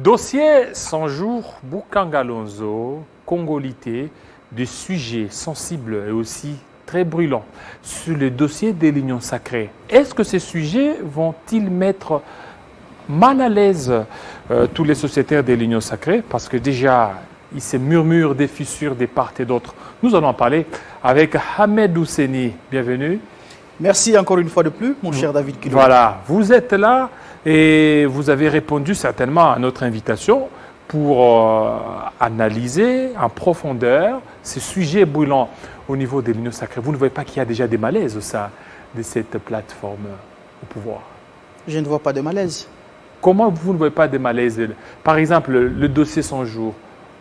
Dossier 100 jours, Boukangalonzo, Congolité, des sujets sensibles et aussi très brûlants sur le dossier des l'Union sacrée. Est-ce que ces sujets vont-ils mettre mal à l'aise tous les sociétaires de l'Union sacrée? Parce que déjà, il se murmure des fissures des part et d'autres. Nous allons en parler avec Ahmed Ousseni. Bienvenue. Merci encore une fois de plus, mon cher David Kilo. Voilà, vous êtes là et vous avez répondu certainement à notre invitation pour analyser en profondeur ces sujets brûlants au niveau de l'Union sacrée. Vous ne voyez pas qu'il y a déjà des malaises au sein de cette plateforme au pouvoir? Je ne vois pas de malaise. Comment vous ne voyez pas de malaise? Par exemple, le dossier 100 jours,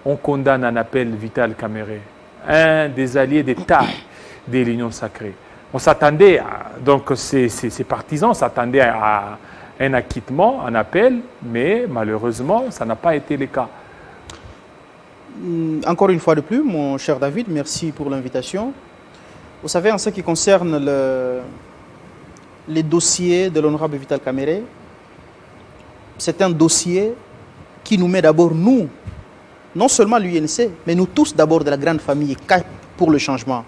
on condamne un appel Vital Kamerhe, un des alliés de taille de l'Union sacrée. On s'attendait, donc ces partisans s'attendaient à un acquittement, un appel, mais malheureusement, ça n'a pas été le cas. Encore une fois de plus, mon cher David, merci pour l'invitation. Vous savez, en ce qui concerne les dossiers de l'honorable Vital Kamerhe, c'est un dossier qui nous met d'abord, nous, non seulement l'UNC, mais nous tous d'abord de la grande famille CAP pour le changement,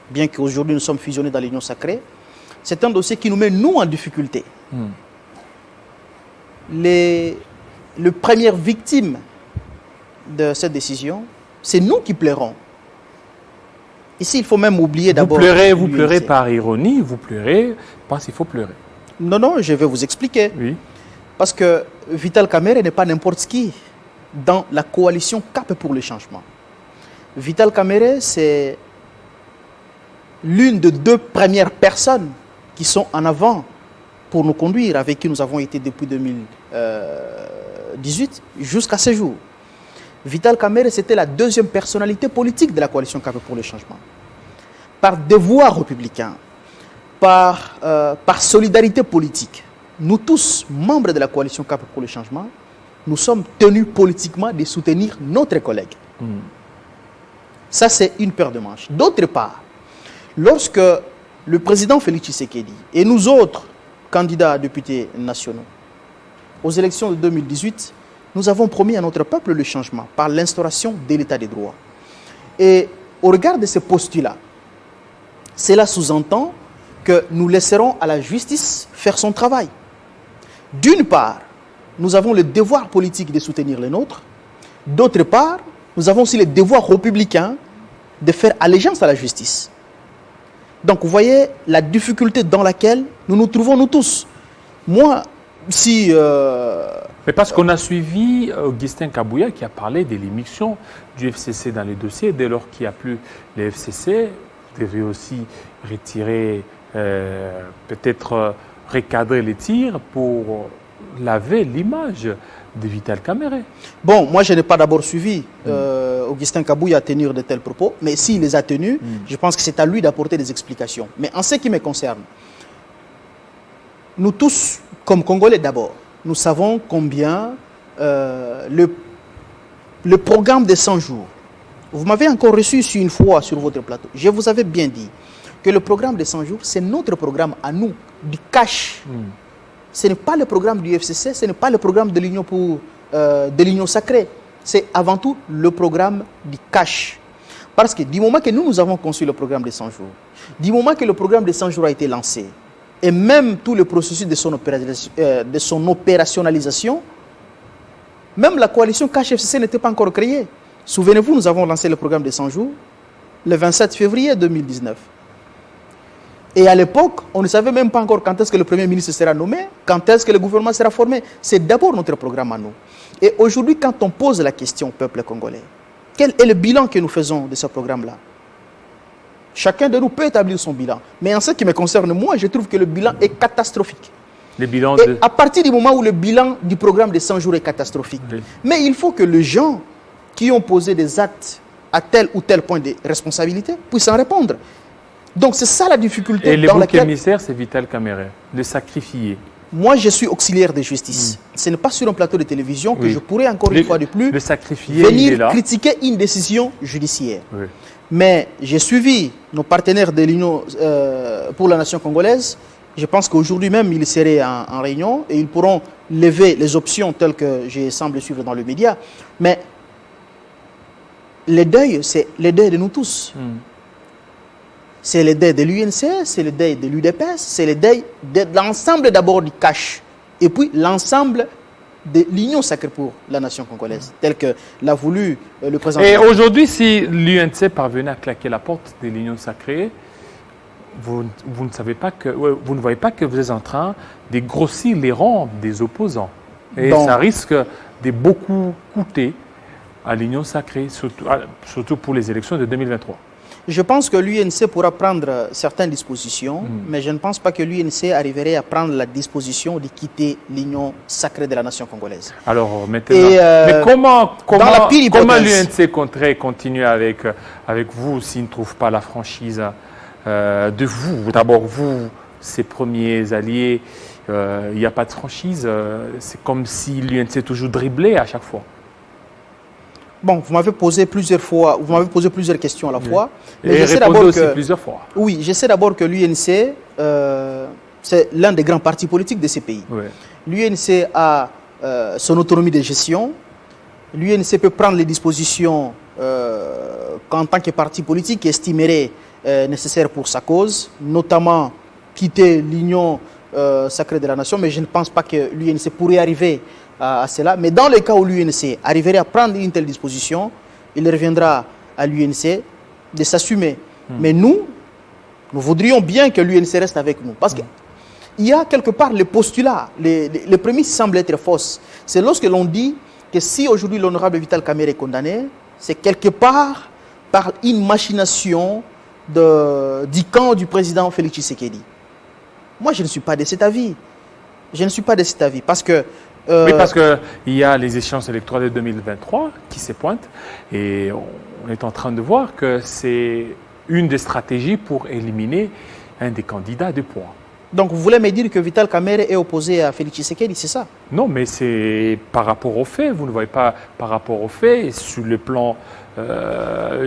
bien qu'aujourd'hui nous sommes fusionnés dans l'Union sacrée, c'est un dossier qui nous met, nous, en difficulté. Les premières victimes de cette décision, c'est nous qui pleurons. Ici, il faut même oublier d'abord... Vous pleurez par ironie, vous pleurez parce qu'il faut pleurer. Non, non, je vais vous expliquer. Oui. Parce que Vital Kamerhe n'est pas n'importe qui dans la coalition CAP pour le changement. Vital Kamerhe, c'est l'une des deux premières personnes qui sont en avant pour nous conduire, avec qui nous avons été depuis 2018 jusqu'à ce jour. Vital Kamerhe, c'était la deuxième personnalité politique de la coalition CAP pour le changement. Par devoir républicain, par solidarité politique, nous tous, membres de la coalition CAP pour le changement, nous sommes tenus politiquement de soutenir notre collègue. Ça, c'est une paire de manches. D'autre part, lorsque le président Félix Tshisekedi et nous autres candidats à députés nationaux aux élections de 2018, nous avons promis à notre peuple le changement par l'instauration de l'état des droits. Et au regard de ces postulats, cela sous-entend que nous laisserons à la justice faire son travail. D'une part, nous avons le devoir politique de soutenir les nôtres. D'autre part, nous avons aussi le devoir républicain de faire allégeance à la justice. Donc, vous voyez la difficulté dans laquelle nous nous trouvons, nous tous. Moi, si... Mais parce qu'on a suivi Augustin Kabouya qui a parlé de l'émission du FCC dans les dossiers. Dès lors qu'il n'y a plus les FCC, vous devez aussi retirer, peut-être recadrer les tirs pour laver l'image de Vital Kamerhe. Bon, moi je n'ai pas d'abord suivi Augustin Kabouya tenir de tels propos, mais s'il les a tenus, je pense que c'est à lui d'apporter des explications. Mais en ce qui me concerne, nous tous, comme Congolais d'abord, nous savons combien le programme des 100 jours, vous m'avez encore reçu une fois sur votre plateau, je vous avais bien dit que le programme des 100 jours, c'est notre programme à nous, du cash. Ce n'est pas le programme du FCC, ce n'est pas le programme de l'Union sacrée. C'est avant tout le programme du cash. Parce que du moment que nous avons conçu le programme des 100 jours, du moment que le programme des 100 jours a été lancé, et même tout le processus de son opérationnalisation, même la coalition cash-FCC n'était pas encore créée. Souvenez-vous, nous avons lancé le programme des 100 jours le 27 février 2019. Et à l'époque, on ne savait même pas encore quand est-ce que le Premier ministre sera nommé, quand est-ce que le gouvernement sera formé. C'est d'abord notre programme à nous. Et aujourd'hui, quand on pose la question au peuple congolais, quel est le bilan que nous faisons de ce programme-là? Chacun de nous peut établir son bilan. Mais en ce qui me concerne, moi, je trouve que le bilan est catastrophique. Les bilans et à partir du moment où le bilan du programme des 100 jours est catastrophique, mais il faut que les gens qui ont posé des actes à tel ou tel point de responsabilité puissent en répondre. Donc c'est ça la difficulté. Et le bouc émissaire, c'est Vital Kamerhe, le sacrifié. Moi, je suis auxiliaire de justice. Ce n'est pas sur un plateau de télévision que je pourrais encore une fois de plus venir critiquer une décision judiciaire. Mais j'ai suivi nos partenaires de l'Union pour la nation congolaise Je pense qu'aujourd'hui même, ils seraient en réunion et ils pourront lever les options telles que je semble suivre dans le média. Mais le deuil, c'est le deuil de nous tous. C'est le deuil de l'UNC, c'est le deuil de l'UDPS, c'est le deuil de l'ensemble d'abord du CACH et puis l'ensemble de l'Union sacrée pour la nation congolaise, tel que l'a voulu le président. Et aujourd'hui, si l'UNC parvenait à claquer la porte de l'Union sacrée, vous ne voyez pas que vous êtes en train de grossir les rangs des opposants. Et Donc, ça risque de beaucoup coûter à l'Union sacrée, surtout pour les élections de 2023. je pense que l'UNC pourra prendre certaines dispositions, mais je ne pense pas que l'UNC arriverait à prendre la disposition de quitter l'Union sacrée de la nation congolaise. Alors maintenant, Et, mais comment l'UNC compterait continuer avec vous s'il ne trouve pas la franchise de vous? D'abord, vous, ses premiers alliés, il n'y a pas de franchise. C'est comme si l'UNC toujours driblé à chaque fois. Bon, vous m'avez posé plusieurs questions à la fois. Mais Et je sais répondez d'abord aussi que, plusieurs fois. oui, je sais d'abord que l'UNC, c'est l'un des grands partis politiques de ces pays. Ouais. L'UNC a son autonomie de gestion. L'UNC peut prendre les dispositions qu'en tant que parti politique estimerait nécessaires pour sa cause, notamment quitter l'Union sacrée de la nation, mais je ne pense pas que l'UNC pourrait arriver à cela. Mais dans le cas où l'UNC arriverait à prendre une telle disposition, il reviendra à l'UNC de s'assumer. Mais nous voudrions bien que l'UNC reste avec nous. Parce qu'il y a quelque part le postulat, les prémices semblent être fausses. C'est lorsque l'on dit que si aujourd'hui l'honorable Vital Kamerhe est condamné, c'est quelque part par une machination du camp du président Félix Tshisekedi. Moi, je ne suis pas de cet avis. Je ne suis pas de cet avis parce que... Oui, parce qu'il y a les échéances électorales de 2023 qui se pointent et on est en train de voir que c'est une des stratégies pour éliminer un des candidats de poids. Donc vous voulez me dire que Vital Kamerhe est opposé à Félix Tshisekedi, c'est ça? Non, mais c'est par rapport aux faits. Vous ne voyez pas par rapport aux faits. Et sur le plan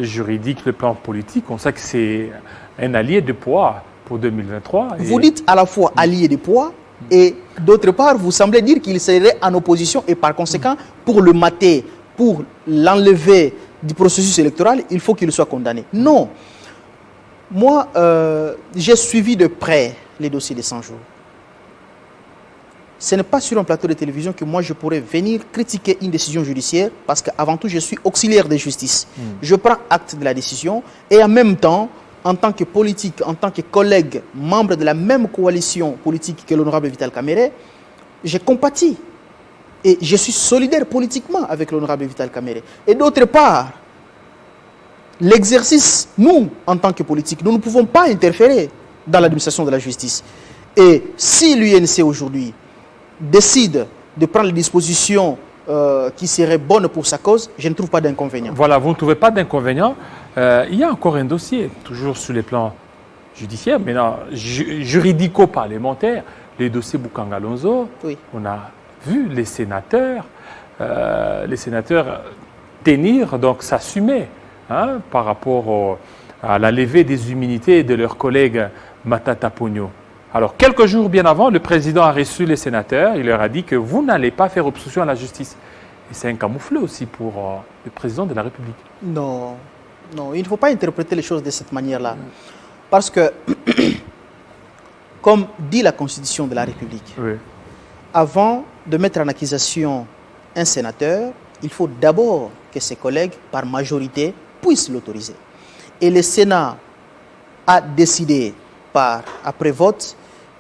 juridique, le plan politique, on sait que c'est un allié de poids pour 2023. Vous dites à la fois allié de poids et d'autre part, vous semblez dire qu'il serait en opposition et par conséquent, pour le mater, pour l'enlever du processus électoral, il faut qu'il soit condamné. Non. Moi, j'ai suivi de près les dossiers des 100 jours. Ce n'est pas sur un plateau de télévision que moi je pourrais venir critiquer une décision judiciaire parce qu'avant tout je suis auxiliaire de justice. Je prends acte de la décision et en même temps, en tant que politique, en tant que collègue, membre de la même coalition politique que l'honorable Vital Kamerhe, j'ai compati et je suis solidaire politiquement avec l'honorable Vital Kamerhe. Et d'autre part, l'exercice, nous, en tant que politique, nous ne pouvons pas interférer dans l'administration de la justice. Et si l'UNC aujourd'hui décide de prendre les dispositions qui seraient bonnes pour sa cause, je ne trouve pas d'inconvénient. Voilà, vous ne trouvez pas d'inconvénient. Il y a encore un dossier, toujours sur les plans judiciaires, mais non, juridico-parlementaire, les dossiers Boukangalonzo. Oui. On a vu les sénateurs tenir, donc s'assumer par rapport à la levée des immunités de leurs collègues Matata Ponyo. Alors, quelques jours bien avant, le président a reçu les sénateurs. Il leur a dit que vous n'allez pas faire obstruction à la justice. Et c'est un camouflet aussi pour le président de la République. Non, non, il ne faut pas interpréter les choses de cette manière-là. Parce que, comme dit la Constitution de la République, Oui. avant de mettre en accusation un sénateur, il faut d'abord que ses collègues, par majorité, puissent l'autoriser. Et le Sénat a décidé, après vote,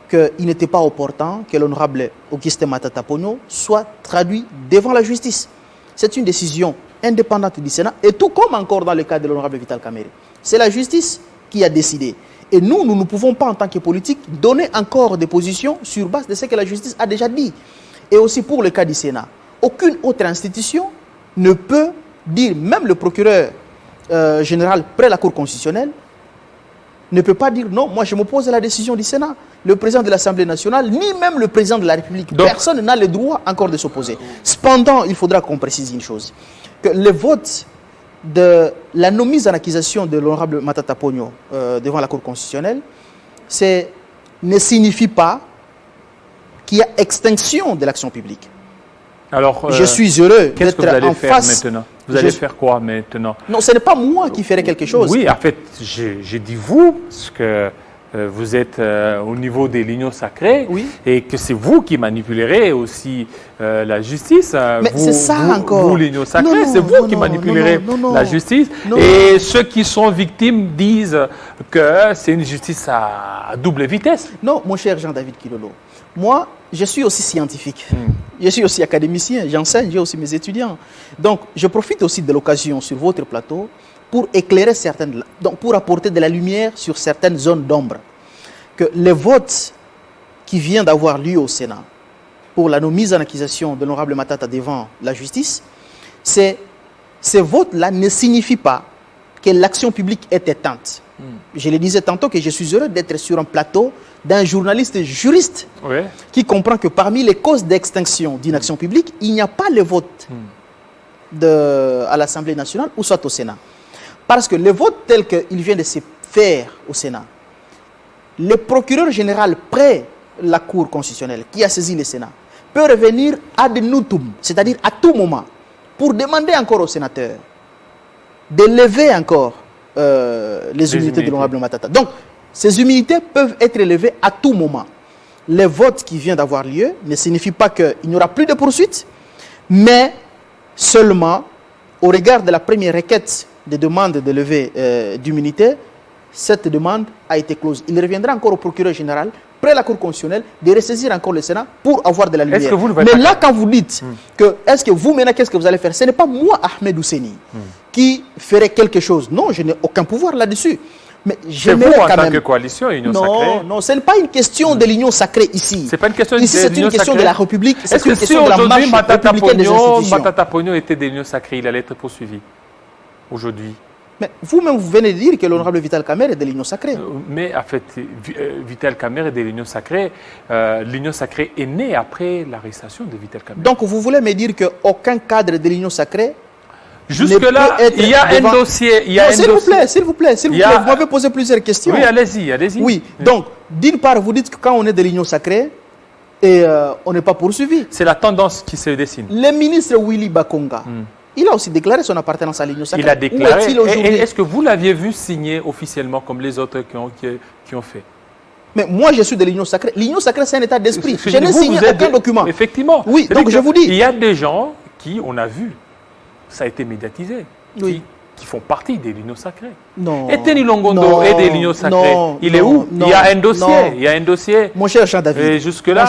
qu'il n'était pas opportun que l'honorable Augustin Matata Ponyo soit traduit devant la justice. C'est une décision indépendante du Sénat, et tout comme encore dans le cas de l'honorable Vital Kamerhe. C'est la justice qui a décidé. Et nous ne pouvons pas, en tant que politique, donner encore des positions sur base de ce que la justice a déjà dit. Et aussi pour le cas du Sénat, aucune autre institution ne peut dire, même le procureur général près la Cour constitutionnelle, ne peut pas dire non, moi je m'oppose à la décision du Sénat. Le président de l'Assemblée nationale, ni même le président de la République, donc, personne n'a le droit encore de s'opposer. Cependant, il faudra qu'on précise une chose, que le vote de la non-mise en accusation de l'honorable Matata Ponyo devant la Cour constitutionnelle, c'est ne signifie pas qu'il y a extinction de l'action publique. Alors, je suis heureux qu'est-ce que vous d'être allez en faire face. maintenant? Vous allez faire quoi maintenant? Non, ce n'est pas moi qui ferai quelque chose. Oui, en fait, j'ai dit vous, parce que vous êtes au niveau de l'union sacrée, Oui. et que c'est vous qui manipulerez aussi la justice. Mais c'est ça encore. Vous, l'union sacrée, Non, non, c'est vous non, qui non, manipulerez non, non, non. la justice. Non. Et ceux qui sont victimes disent que c'est une justice à double vitesse. Non, mon cher Jean-David Kilolo, moi, je suis aussi scientifique. Je suis aussi académicien, j'enseigne, j'ai aussi mes étudiants. Donc, je profite aussi de l'occasion sur votre plateau pour éclairer certaines, donc pour apporter de la lumière sur certaines zones d'ombre. Que les votes qui viennent d'avoir lieu au Sénat pour la mise en accusation de l'honorable Matata devant la justice, ces votes-là ne signifient pas que l'action publique est éteinte. Je le disais tantôt que je suis heureux d'être sur un plateau d'un journaliste juriste qui comprend que parmi les causes d'extinction d'une action publique, il n'y a pas le vote à l'Assemblée nationale ou soit au Sénat. Parce que le vote tel qu'il vient de se faire au Sénat, le procureur général près la Cour constitutionnelle qui a saisi le Sénat peut revenir ad nutum, c'est-à-dire à tout moment, pour demander encore aux sénateurs de lever encore les immunités de l'honorable Matata. Donc, ces immunités peuvent être levées à tout moment. Les votes qui viennent d'avoir lieu ne signifient pas qu'il n'y aura plus de poursuites, mais seulement, au regard de la première requête de demande de levée d'immunité, cette demande a été close. Il reviendra encore au procureur général, près la Cour constitutionnelle, de ressaisir encore le Sénat pour avoir de la lumière. Mais là, quand vous dites que, est-ce que vous, maintenant, qu'est-ce que vous allez faire? Ce n'est pas moi, Ahmed Ouseni, qui ferait quelque chose. Non, je n'ai aucun pouvoir là-dessus. Mais j'aimerais vous, en quand tant même... que coalition, Union Sacrée. Non, non, ce n'est pas une question de l'union sacrée ici. C'est pas une question ici, c'est une question de la République. Est-ce que si aujourd'hui Matata Pogno était de l'union sacrée, il allait être poursuivi aujourd'hui? Mais vous-même, vous venez de dire que l'honorable Vital Kamerhe est de l'union sacrée. Mais en fait, Vital Kamerhe est de l'union sacrée. L'union sacrée est née après l'arrestation de Vital Kamerhe. Donc, vous voulez me dire qu'aucun cadre de l'union sacrée... Jusque-là, il y a un dossier. S'il vous plaît, vous m'avez posé plusieurs questions. Oui, allez-y. Oui, donc, d'une part, vous dites que quand on est de l'union sacrée, on n'est pas poursuivi. C'est la tendance qui se dessine. Le ministre Willy Bakonga, il a aussi déclaré son appartenance à l'union sacrée. Il a déclaré. Est-ce que vous l'aviez vu signer officiellement comme les autres qui ont fait? Mais moi, je suis de l'union sacrée. L'union sacrée, c'est un état d'esprit. Je n'ai signé aucun document. Effectivement. Oui, donc je vous dis. Il y a des gens qui, on a vu, ça a été médiatisé, qui font partie de l'union sacrée. Non. Et Teni Longondo est de l'union sacrée. Il est où? Il y a un dossier. Il y a un dossier. Mon cher Jean-David. Et jusque-là,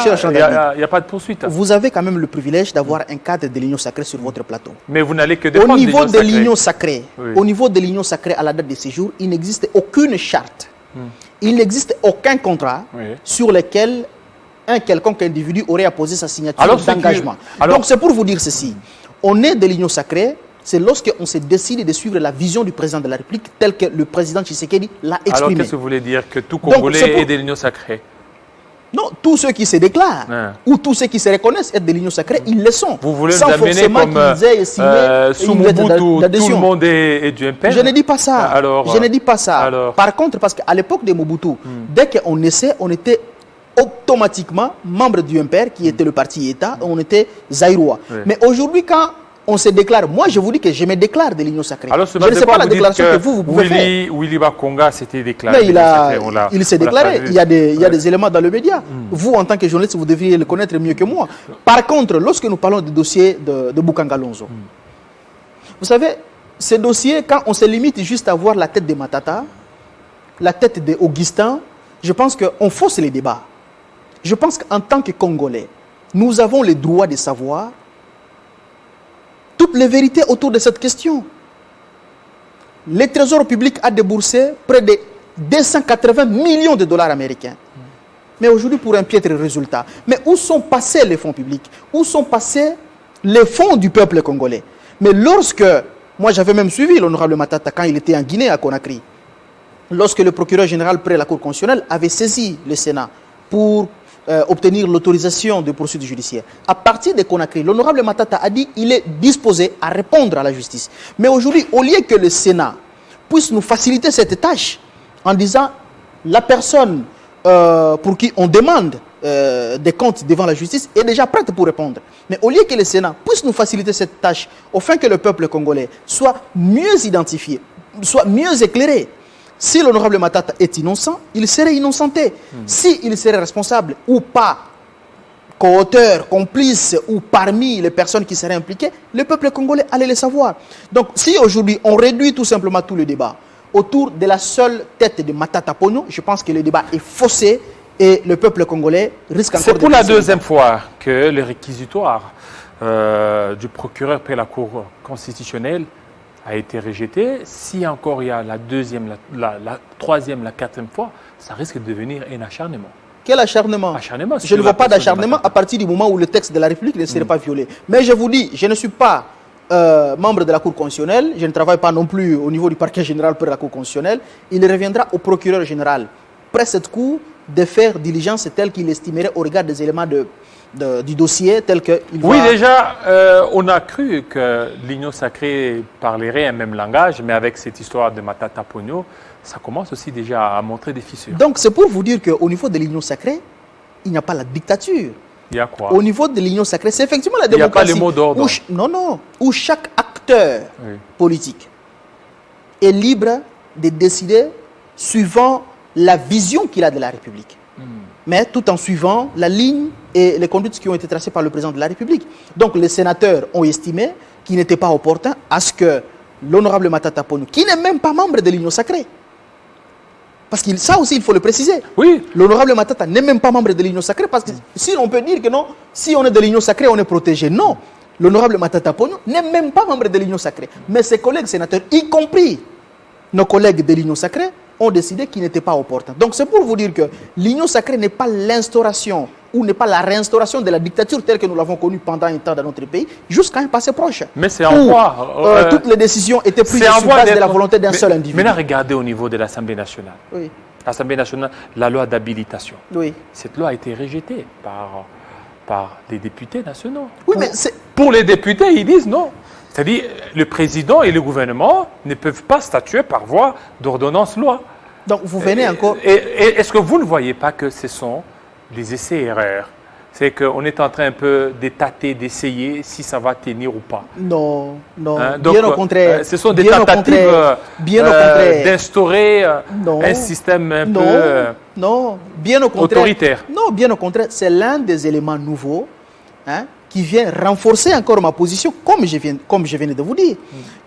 il n'y a pas de poursuite. Vous avez quand même le privilège d'avoir un cadre de l'union sacrée sur votre plateau. Mais vous n'allez que défendre au niveau de l'union sacrée. Oui. Au niveau de l'union sacrée à la date de séjour, il n'existe aucune charte. Il n'existe aucun contrat sur lequel un quelconque individu aurait apposé sa signature d'engagement. Donc c'est pour vous dire ceci. On est de l'union sacrée. C'est lorsqu'on s'est décidé de suivre la vision du président de la République telle que le président Tshisekedi l'a exprimée. Alors qu'est-ce que vous voulez dire? Que tout Congolais est de l'union sacrée? Non, tous ceux qui se déclarent ou tous ceux qui se reconnaissent être de l'union sacrée, ils le sont. Vous voulez sans nous amener forcément comme qu'ils aient signé sous Mobutu, tout le monde est du MPR? Je ne dis pas ça. Je ne dis pas ça. Alors, par contre, parce qu'à l'époque de Mobutu, dès qu'on essaie, on était automatiquement membre du MPR qui était le parti État, on était Zaïrois. Mais aujourd'hui, quand on se déclare, moi je vous dis que je me déclare de l'union sacrée. Alors, je ne sais pas la déclaration que vous pouvez faire. Willy Bakonga s'était déclaré. Mais il s'est déclaré. Il y a des éléments dans le média. Vous, en tant que journaliste, vous devriez le connaître mieux que moi. Par contre, lorsque nous parlons du dossier de Bukanga Lonzo, vous savez, ce dossier, quand on se limite juste à voir la tête de Matata, la tête d'Augustin, je pense qu'on fausse les débats. Je pense qu'en tant que Congolais, nous avons le droit de savoir toutes les vérités autour de cette question. Le Trésor public a déboursé près de 280 millions de dollars américains. Mais aujourd'hui, pour un piètre résultat. Mais où sont passés les fonds publics? Où sont passés les fonds du peuple congolais? Mais lorsque, moi j'avais même suivi l'honorable Matata quand il était en Guinée, à Conakry, lorsque le procureur général près la Cour constitutionnelle avait saisi le Sénat pour obtenir l'autorisation de poursuite judiciaire. À partir de Conakry, l'honorable Matata a dit qu'il est disposé à répondre à la justice. Mais aujourd'hui, au lieu que le Sénat puisse nous faciliter cette tâche en disant la personne pour qui on demande des comptes devant la justice, est déjà prête pour répondre. Mais au lieu que le Sénat puisse nous faciliter cette tâche, afin que le peuple congolais soit mieux identifié, soit mieux éclairé. Si l'honorable Matata est innocent, il serait innocenté. S'il serait responsable ou pas, co-auteur, complice ou parmi les personnes qui seraient impliquées, le peuple congolais allait le savoir. Donc si aujourd'hui on réduit tout simplement tout le débat autour de la seule tête de Matata Ponyo, je pense que le débat est faussé et le peuple congolais risque encore de... C'est pour la deuxième fois que le réquisitoire du procureur près la Cour constitutionnelle a été rejeté. Si encore il y a la deuxième, la troisième, la quatrième fois, ça risque de devenir un acharnement. Quel acharnement? Je ne vois pas d'acharnement à partir du moment où le texte de la République ne serait pas violé. Mais je vous dis, je ne suis pas membre de la Cour constitutionnelle, je ne travaille pas non plus au niveau du parquet général pour la Cour constitutionnelle. Il reviendra au procureur général, près cette Cour, de faire diligence telle qu'il estimerait au regard des éléments du dossier tel qu'il Oui, déjà, on a cru que l'Union sacrée parlerait un même langage, mais avec cette histoire de Matata Ponyo, ça commence aussi déjà à montrer des fissures. Donc, c'est pour vous dire qu'au niveau de l'Union sacrée, il n'y a pas la dictature. Il y a quoi? Au niveau de l'Union sacrée, c'est effectivement la démocratie. Il n'y a pas les mots d'ordre. Où chaque acteur politique est libre de décider suivant la vision qu'il a de la République. Mais tout en suivant la ligne et les conduites qui ont été tracées par le président de la République. Donc les sénateurs ont estimé qu'il n'était pas opportun à ce que l'honorable Matata Ponyo, qui n'est même pas membre de l'Union sacrée, parce que ça aussi il faut le préciser, oui, l'honorable Matata n'est même pas membre de l'Union sacrée, parce que si on peut dire que non, si on est de l'Union sacrée, on est protégé. Non, l'honorable Matata Ponyo n'est même pas membre de l'Union sacrée. Mais ses collègues sénateurs, y compris nos collègues de l'Union sacrée, ont décidé qu'il n'était pas opportun. Donc c'est pour vous dire que l'Union sacrée n'est pas l'instauration ou n'est pas la réinstauration de la dictature telle que nous l'avons connue pendant un temps dans notre pays, jusqu'à un passé proche. Mais c'est en quoi toutes les décisions étaient prises sur base de la volonté d'un seul individu. Maintenant, regardez au niveau de l'Assemblée nationale. Oui. L'Assemblée nationale, la loi d'habilitation. Oui. Cette loi a été rejetée par les députés nationaux. Oui, pour les députés, ils disent non. C'est-à-dire, le président et le gouvernement ne peuvent pas statuer par voie d'ordonnance-loi. Donc, vous venez encore... Est-ce que vous ne voyez pas que ce sont des essais-erreurs? C'est qu'on est en train un peu de tâter, d'essayer si ça va tenir ou pas. Non, non. Hein? Donc, bien au contraire. Ce sont des tentatives d'instaurer un système un peu bien au contraire, autoritaire. Non, bien au contraire. C'est l'un des éléments nouveaux qui vient renforcer encore ma position, comme je viens de vous dire,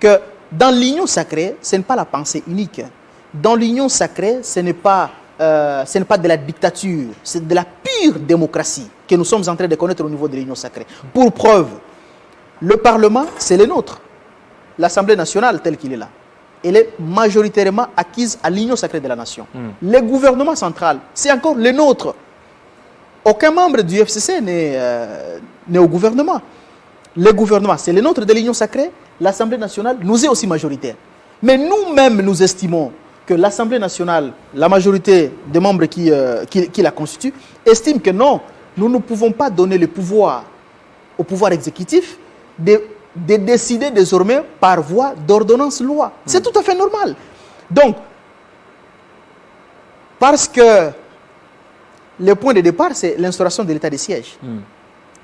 que dans l'union sacrée, ce n'est pas la pensée unique. Dans l'union sacrée, ce n'est pas de la dictature, c'est de la pure démocratie que nous sommes en train de connaître au niveau de l'union sacrée. Pour preuve, le Parlement, c'est le nôtre. L'Assemblée nationale, telle qu'il est là, elle est majoritairement acquise à l'union sacrée de la nation. Le gouvernement central, c'est encore le nôtre. Aucun membre du FCC n'est au gouvernement. Le gouvernement, c'est le nôtre de l'union sacrée. L'Assemblée nationale nous est aussi majoritaire. Mais nous-mêmes, nous estimons que l'Assemblée nationale, la majorité des membres qui la constituent, estime que non, nous ne pouvons pas donner le pouvoir au pouvoir exécutif de décider désormais par voie d'ordonnance-loi. C'est tout à fait normal. Donc, parce que le point de départ, c'est l'instauration de l'état de siège.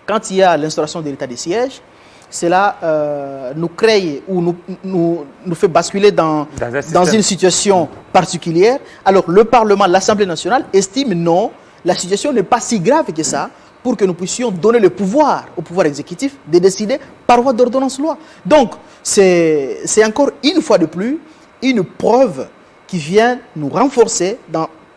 Quand il y a l'instauration de l'état de siège, cela nous crée ou nous fait basculer dans une situation particulière. Alors le Parlement, l'Assemblée nationale estime non, la situation n'est pas si grave que ça pour que nous puissions donner le pouvoir au pouvoir exécutif de décider par voie d'ordonnance-loi. Donc c'est encore une fois de plus une preuve qui vient nous renforcer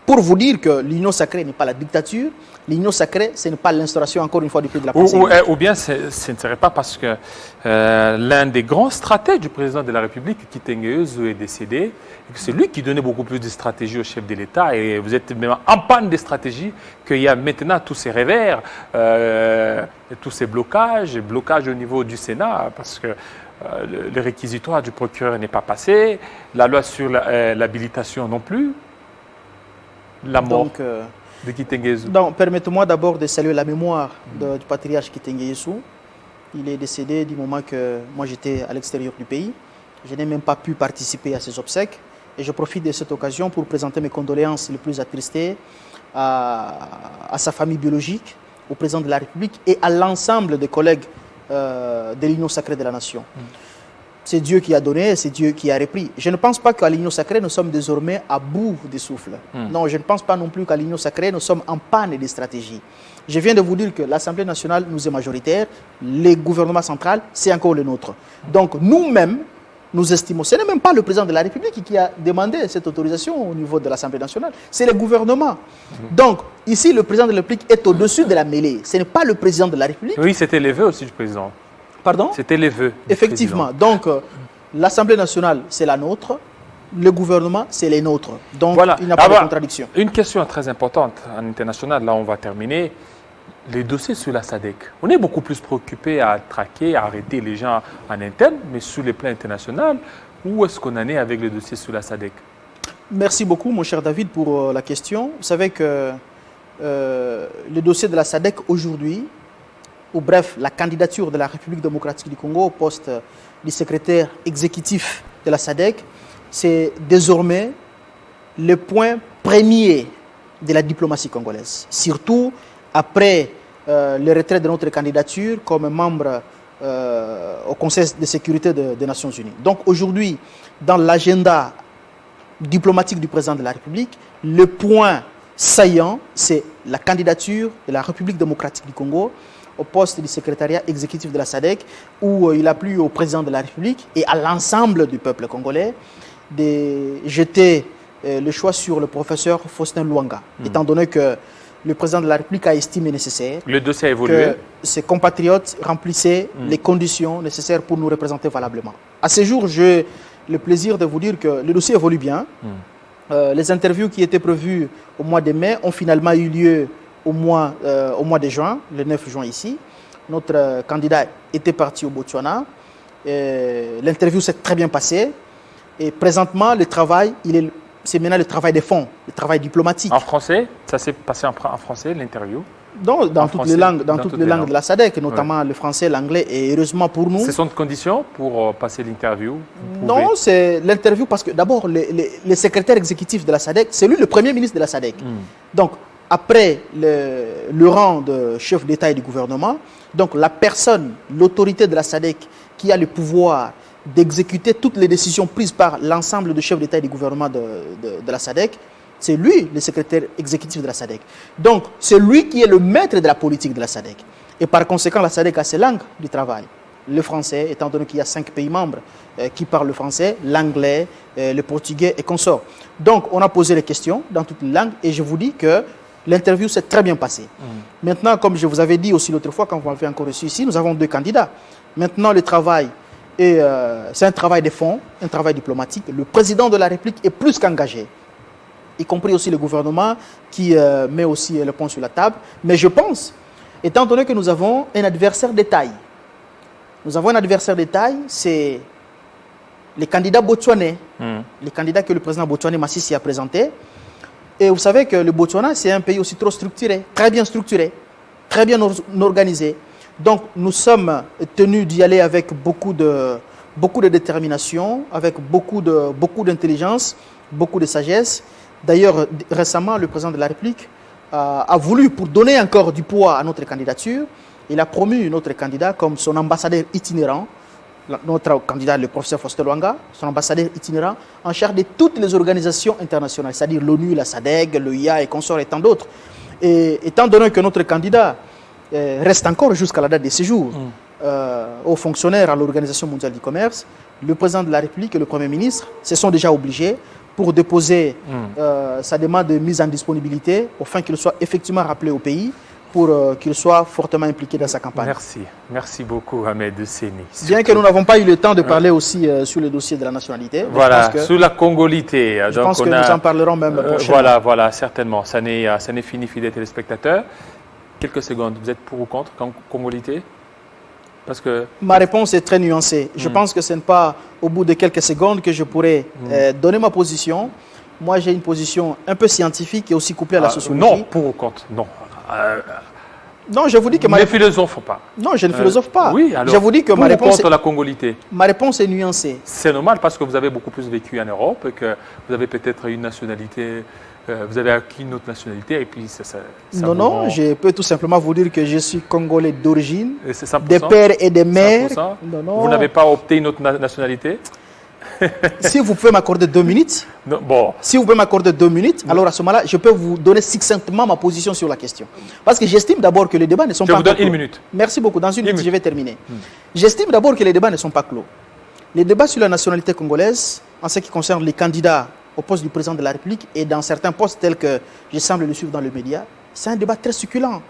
pour vous dire que l'union sacrée n'est pas la dictature. L'union sacrée, ce n'est pas l'instauration, encore une fois, du plus de la pensée. Ou bien ce ne serait pas parce que l'un des grands stratèges du président de la République, Kitengeyeuzu, est décédé, et que c'est lui qui donnait beaucoup plus de stratégies au chef de l'État, et vous êtes même en panne de stratégie, qu'il y a maintenant tous ces revers, tous ces blocages au niveau du Sénat, parce que le réquisitoire du procureur n'est pas passé, la loi sur l'habilitation non plus, la mort. De Kitengeyeuzu. Donc, permettez-moi d'abord de saluer la mémoire du patriarche Kitengeyeuzu. Il est décédé du moment que moi j'étais à l'extérieur du pays. Je n'ai même pas pu participer à ses obsèques. Et je profite de cette occasion pour présenter mes condoléances les plus attristées à sa famille biologique, au président de la République et à l'ensemble des collègues de l'Union sacrée de la nation. C'est Dieu qui a donné, c'est Dieu qui a repris. Je ne pense pas qu'à l'Union sacrée, nous sommes désormais à bout de souffle. Non, je ne pense pas non plus qu'à l'Union sacrée, nous sommes en panne de stratégie. Je viens de vous dire que l'Assemblée nationale nous est majoritaire, le gouvernement central, c'est encore le nôtre. Donc nous-mêmes, nous estimons, ce n'est même pas le président de la République qui a demandé cette autorisation au niveau de l'Assemblée nationale, c'est le gouvernement. Donc ici, le président de la République est au-dessus de la mêlée. Ce n'est pas le président de la République. Oui, c'était les vœux aussi du président. Pardon? C'était les vœux. Effectivement. Donc, l'Assemblée nationale, c'est la nôtre. Le gouvernement, c'est les nôtres. Donc, voilà. il n'y a pas de contradiction. Une question très importante en international, là on va terminer. Les dossiers sur la SADC. On est beaucoup plus préoccupé à traquer, à arrêter les gens en interne, mais sur le plan international, où est-ce qu'on en est avec les dossiers sur la SADC? Merci beaucoup, mon cher David, pour la question. Vous savez que le dossier de la SADC aujourd'hui, ou bref, la candidature de la République démocratique du Congo au poste du secrétaire exécutif de la SADC, c'est désormais le point premier de la diplomatie congolaise. Surtout après le retrait de notre candidature comme membre au Conseil de sécurité des Nations Unies. Donc aujourd'hui, dans l'agenda diplomatique du président de la République, le point saillant, c'est la candidature de la République démocratique du Congo au poste du secrétariat exécutif de la SADC, où il a plu au président de la République et à l'ensemble du peuple congolais de jeter le choix sur le professeur Faustin Luanga, étant donné que le président de la République a estimé nécessaire le dossier a évolué. Que ses compatriotes remplissaient les conditions nécessaires pour nous représenter valablement. À ce jour, j'ai le plaisir de vous dire que le dossier évolue bien. Les interviews qui étaient prévues au mois de mai ont finalement eu lieu au mois de juin, le 9 juin ici. Notre candidat était parti au Botswana. L'interview s'est très bien passée. Et présentement, le travail, c'est maintenant le travail de fond, le travail diplomatique. En français? Ça s'est passé en français, l'interview? Dans toutes les langues, de la SADC, notamment le français, l'anglais, et heureusement pour nous. Ce sont des conditions pour passer l'interview? Non, c'est l'interview parce que d'abord, le secrétaire exécutif de la SADC, c'est lui le premier ministre de la SADC. Donc, après le rang de chef d'État et du gouvernement, donc la personne, l'autorité de la SADC qui a le pouvoir d'exécuter toutes les décisions prises par l'ensemble des chefs d'État et du gouvernement de la SADC, c'est lui le secrétaire exécutif de la SADC. Donc, c'est lui qui est le maître de la politique de la SADC. Et par conséquent, la SADC a ses langues du travail. Le français, étant donné qu'il y a 5 pays membres qui parlent le français, l'anglais, le portugais et consorts. Donc, on a posé les questions dans toutes les langues et je vous dis que l'interview s'est très bien passée. Maintenant, comme je vous avais dit aussi l'autre fois, quand vous m'avez encore reçu ici, nous avons 2 candidats. Maintenant, le travail, c'est un travail de fond, un travail diplomatique. Le président de la République est plus qu'engagé, y compris aussi le gouvernement qui met aussi le point sur la table. Mais je pense, étant donné que nous avons un adversaire de taille, c'est les candidats botswanais, les candidats que le président botswanais Masisi a présentés. Et vous savez que le Botswana, c'est un pays aussi trop structuré, très bien organisé. Donc, nous sommes tenus d'y aller avec beaucoup de détermination, avec beaucoup d'intelligence, beaucoup de sagesse. D'ailleurs, récemment, le président de la République a voulu, pour donner encore du poids à notre candidature, il a promu notre candidat comme son ambassadeur itinérant, notre candidat, le professeur Faustin Luanga, son ambassadeur itinérant, en charge de toutes les organisations internationales, c'est-à-dire l'ONU, la SADC, l'OIA et consorts et tant d'autres. Et étant donné que notre candidat reste encore jusqu'à la date de séjour aux fonctionnaires à l'Organisation mondiale du commerce, le président de la République et le Premier ministre se sont déjà obligés pour déposer sa demande de mise en disponibilité afin qu'il soit effectivement rappelé au pays pour qu'il soit fortement impliqué dans sa campagne. Merci beaucoup Ahmed Séni. Bien que nous n'avons pas eu le temps de parler aussi sur le dossier de la nationalité. Voilà, sur la congolité. Je pense que nous en parlerons même prochainement. Voilà, certainement. Ça n'est fini, fidèles téléspectateurs. Quelques secondes, vous êtes pour ou contre congolité? Parce que... Ma réponse est très nuancée. Je pense que ce n'est pas au bout de quelques secondes que je pourrais donner ma position. Moi, j'ai une position un peu scientifique et aussi couplée à la sociologie. Non, pour ou contre, non. Non, je vous dis que Ne philosophe pas. Non, je ne philosophe pas. Oui, alors, je vous dis que pour ma ou réponse, contre la congolité? ma réponse est nuancée. C'est normal parce que vous avez beaucoup plus vécu en Europe et que vous avez peut-être une nationalité, vous avez acquis une autre nationalité et puis ça Non, vous non, rend- je peux tout simplement vous dire que je suis congolais d'origine, et c'est 100%? des pères et des mères. 100%? Non, non. Vous n'avez pas opté une autre nationalité? Si vous pouvez m'accorder 2 minutes, Non, bon, si vous pouvez m'accorder 2 minutes, alors à ce moment-là, je peux vous donner succinctement ma position sur la question. Parce que j'estime d'abord que les débats ne sont je pas vous donne clos. une minute. Merci beaucoup. Dans une minute, minute. je vais terminer. J'estime d'abord que les débats ne sont pas clos. Les débats sur la nationalité congolaise, en ce qui concerne les candidats au poste du président de la République et dans certains postes tels que je semble le suivre dans le média, c'est un débat très succulent.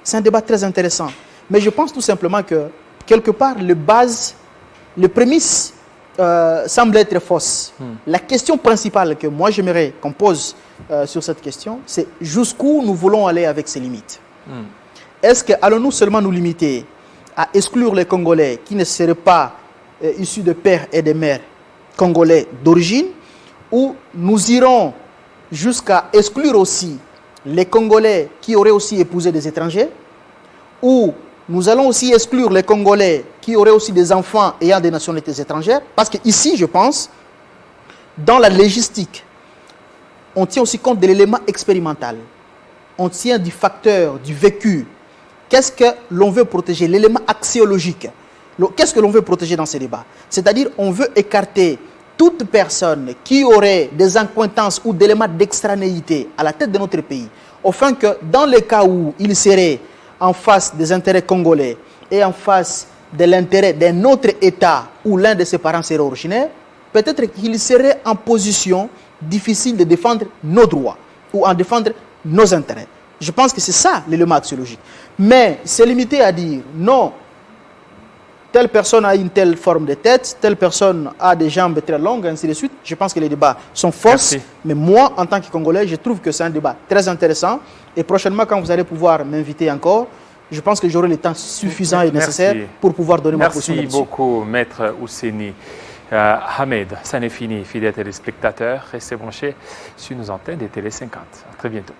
C'est un débat très intéressant. Mais je pense tout simplement que, quelque part, les prémices semblent être fausses. La question principale que moi j'aimerais qu'on pose sur cette question, c'est jusqu'où nous voulons aller avec ces limites. Est-ce que allons-nous seulement nous limiter à exclure les Congolais qui ne seraient pas issus de pères et de mères congolais d'origine, ou nous irons jusqu'à exclure aussi les Congolais qui auraient aussi épousé des étrangers, ou nous allons aussi exclure les Congolais qui auraient aussi des enfants ayant des nationalités étrangères, parce qu'ici, je pense, dans la légistique, on tient aussi compte de l'élément expérimental. On tient du facteur, du vécu. Qu'est-ce que l'on veut protéger? L'élément axiologique. Qu'est-ce que l'on veut protéger dans ces débats? C'est-à-dire, on veut écarter toute personne qui aurait des accointances ou d'éléments d'extranéité à la tête de notre pays, afin que dans les cas où il serait en face des intérêts congolais et en face de l'intérêt d'un autre État où l'un de ses parents serait originaire, peut-être qu'il serait en position difficile de défendre nos droits ou en défendre nos intérêts. Je pense que c'est ça l'élément axiologique. Mais c'est limité à dire non, telle personne a une telle forme de tête, telle personne a des jambes très longues, ainsi de suite. Je pense que les débats sont fausses. Merci. Mais moi, en tant que Congolais, je trouve que c'est un débat très intéressant. Et prochainement, quand vous allez pouvoir m'inviter encore, je pense que j'aurai le temps suffisant et nécessaire pour pouvoir donner ma position Merci là-dessus. beaucoup, Maître Ousseni. Ahmed, ça n'est fini, fidèles téléspectateurs, restez branchés sur nos antennes des Télé 50. À très bientôt.